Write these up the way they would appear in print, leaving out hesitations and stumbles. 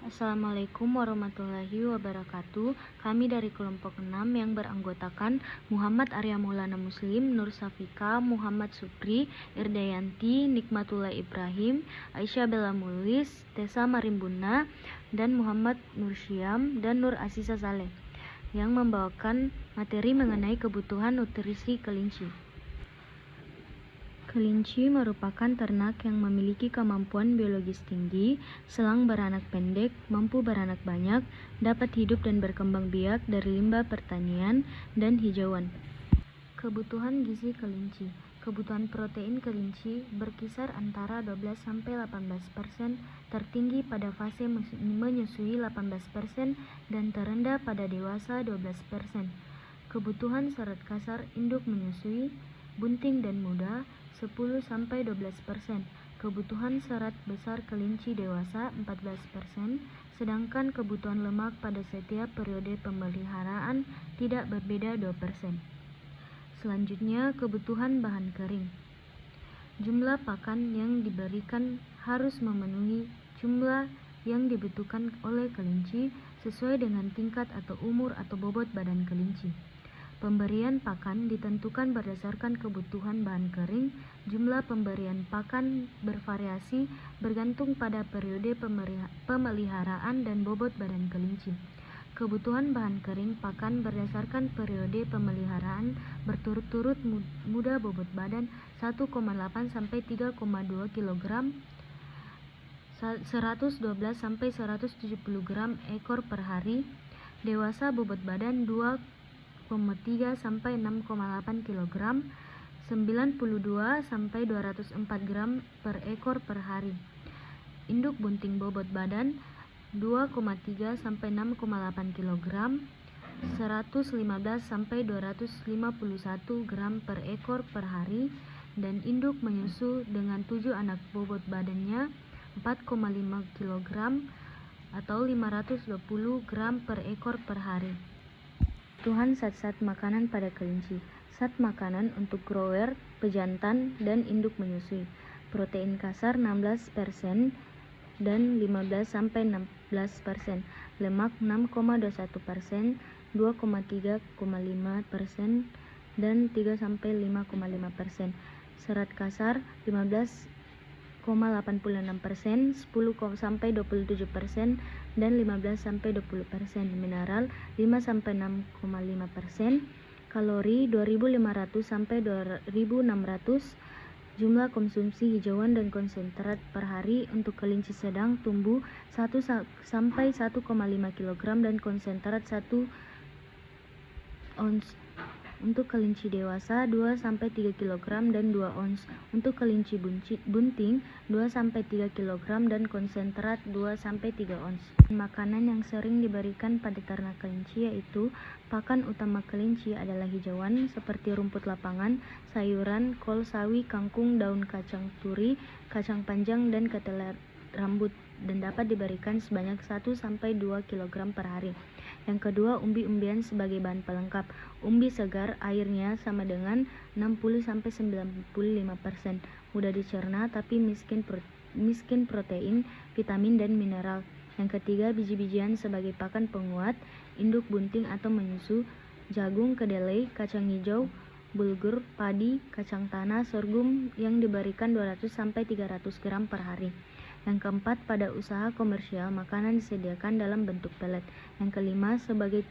Assalamualaikum warahmatullahi wabarakatuh. Kami dari kelompok 6 yang beranggotakan Muhammad Arya Maulana Muslim, Nur Safika, Muhammad Supri, Irdayanti, Nikmatullah Ibrahim, Aisyah Bella Mulis, Tessa Marimbuna, dan Muhammad Nur Syam dan Nur Asisa Saleh yang membawakan materi mengenai kebutuhan nutrisi kelinci. Kelinci merupakan ternak yang memiliki kemampuan biologis tinggi, selang beranak pendek, mampu beranak banyak, dapat hidup dan berkembang biak dari limbah pertanian dan hijauan. Kebutuhan gizi kelinci. Kebutuhan protein kelinci berkisar antara 12-18%, tertinggi pada fase menyusui 18% dan terendah pada dewasa 12%. Kebutuhan serat kasar induk menyusui, bunting dan muda 10-12%. Kebutuhan serat besar kelinci dewasa 14%, sedangkan kebutuhan lemak pada setiap periode pemeliharaan tidak berbeda 2%. Selanjutnya, kebutuhan bahan kering. Jumlah pakan yang diberikan harus memenuhi jumlah yang dibutuhkan oleh kelinci sesuai dengan tingkat atau umur atau bobot badan kelinci. Pemberian pakan ditentukan berdasarkan kebutuhan bahan kering. Jumlah pemberian pakan bervariasi bergantung pada periode pemeliharaan dan bobot badan kelinci. Kebutuhan bahan kering pakan berdasarkan periode pemeliharaan berturut-turut muda bobot badan 1,8-3,2 kg, 112-170 gram ekor per hari. Dewasa bobot badan 2,3-6,8 kg, 92-204 gram per ekor per hari. Induk bunting bobot badan 2,3-6,8 kg, 115-251 gram per ekor per hari, dan induk menyusu dengan 7 anak bobot badannya 4,5 kg atau 520 gram per ekor per hari. Kebutuhan zat-zat makanan pada kelinci. Zat makanan untuk grower, pejantan, dan induk menyusui. Protein kasar 16% dan 15-16%, lemak 6,21%, 2,3,5% dan 3-5,5%, serat kasar 15,86%, 10-27% dan 15-20%, mineral 5-6,5%, kalori 2500-2600, jumlah konsumsi hijauan dan konsentrat per hari untuk kelinci sedang tumbuh 1-1,5 kg dan konsentrat 1 ons. Untuk kelinci dewasa 2-3 kg dan 2 ons. Untuk kelinci bunting 2-3 kg dan konsentrat 2-3 ons. Makanan yang sering diberikan pada ternak kelinci yaitu pakan utama kelinci adalah hijauan seperti rumput lapangan, sayuran, kol sawi, kangkung, daun kacang turi, kacang panjang, dan ketelar rambut, dan dapat diberikan sebanyak 1-2 kg per hari. Yang kedua, umbi-umbian sebagai bahan pelengkap. Umbi segar airnya sama dengan 60-95%, mudah dicerna tapi miskin protein, vitamin, dan mineral. Yang ketiga, biji-bijian sebagai pakan penguat, induk bunting atau menyusu, jagung, kedelai, kacang hijau, bulgur, padi, kacang tanah, sorghum yang diberikan 200-300 gram per hari. Yang keempat, pada usaha komersial, makanan disediakan dalam bentuk pelet. Yang kelima, sebagai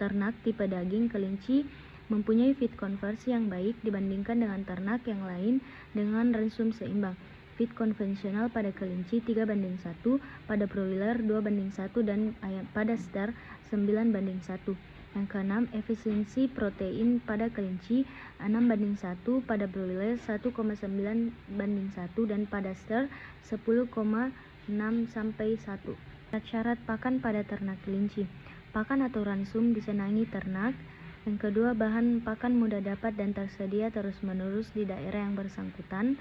ternak tipe daging, kelinci mempunyai feed conversi yang baik dibandingkan dengan ternak yang lain dengan rasum seimbang. Feed konvensional pada kelinci 3:1, pada broiler 2:1, dan pada setter 9:1. Yang keenam, efisiensi protein pada kelinci 6:1, pada broiler 1,9:1, dan pada setter 10,6-1. Syarat pakan pada ternak kelinci. Pakan atau ransum disenangi ternak. Yang kedua, bahan pakan mudah dapat dan tersedia terus-menerus di daerah yang bersangkutan.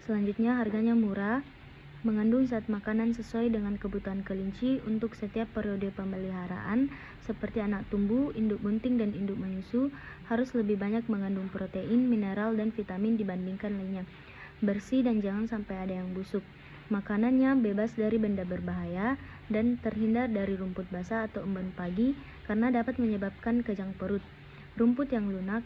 Selanjutnya, harganya murah, mengandung zat makanan sesuai dengan kebutuhan kelinci untuk setiap periode pemeliharaan seperti anak tumbuh, induk bunting, dan induk menyusu, harus lebih banyak mengandung protein, mineral, dan vitamin dibandingkan lainnya. Bersih dan jangan sampai ada yang busuk. Makanannya bebas dari benda berbahaya dan terhindar dari rumput basah atau embun pagi karena dapat menyebabkan kejang perut, rumput yang lunak,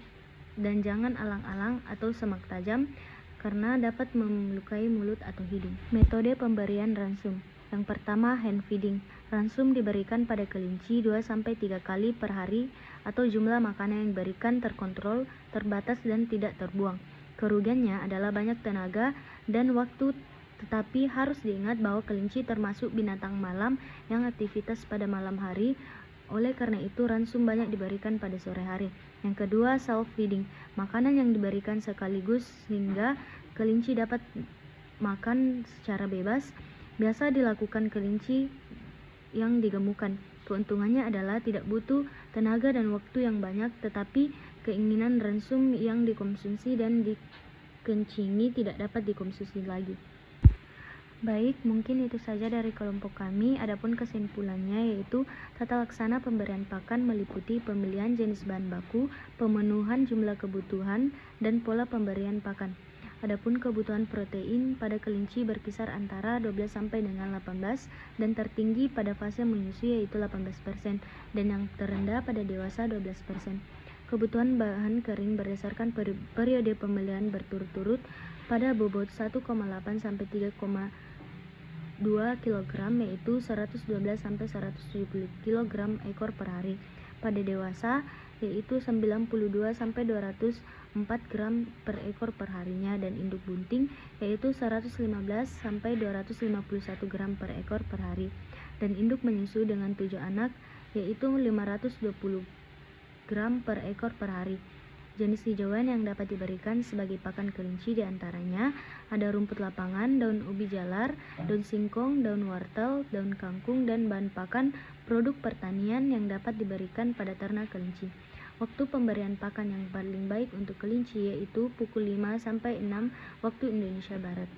dan jangan alang-alang atau semak tajam karena dapat melukai mulut atau hidung. Metode pemberian ransum. Yang pertama, hand feeding. Ransum diberikan pada kelinci 2-3 kali per hari atau jumlah makanan yang diberikan terkontrol, terbatas, dan tidak terbuang. Kerugiannya adalah banyak tenaga dan waktu, tetapi harus diingat bahwa kelinci termasuk binatang malam yang aktivitas pada malam hari. Oleh karena itu, ransum banyak diberikan pada sore hari. Yang kedua, self-feeding. Makanan yang diberikan sekaligus sehingga kelinci dapat makan secara bebas. Biasa dilakukan kelinci yang digemukkan. Keuntungannya adalah tidak butuh tenaga dan waktu yang banyak, tetapi keinginan ransum yang dikonsumsi dan dikencingi tidak dapat dikonsumsi lagi. Baik, mungkin itu saja dari kelompok kami. Adapun kesimpulannya yaitu tata laksana pemberian pakan meliputi pemilihan jenis bahan baku, pemenuhan jumlah kebutuhan, dan pola pemberian pakan. Adapun kebutuhan protein pada kelinci berkisar antara 12 sampai dengan 18 dan tertinggi pada fase menyusui yaitu 18% dan yang terendah pada dewasa 12%. Kebutuhan bahan kering berdasarkan periode pemilihan berturut-turut pada bobot 1,8 sampai 3,2 kg yaitu 112 sampai 170 kg ekor per hari. Pada dewasa yaitu 92 sampai 204 gram per ekor per harinya, dan induk bunting yaitu 115 sampai 251 gram per ekor per hari, dan induk menyusu dengan 7 anak yaitu 520 gram per ekor per hari. Jenis hijauan yang dapat diberikan sebagai pakan kelinci diantaranya ada rumput lapangan, daun ubi jalar, daun singkong, daun wortel, daun kangkung, dan bahan pakan produk pertanian yang dapat diberikan pada ternak kelinci. Waktu pemberian pakan yang paling baik untuk kelinci yaitu pukul 5 sampai 6 waktu Indonesia Barat.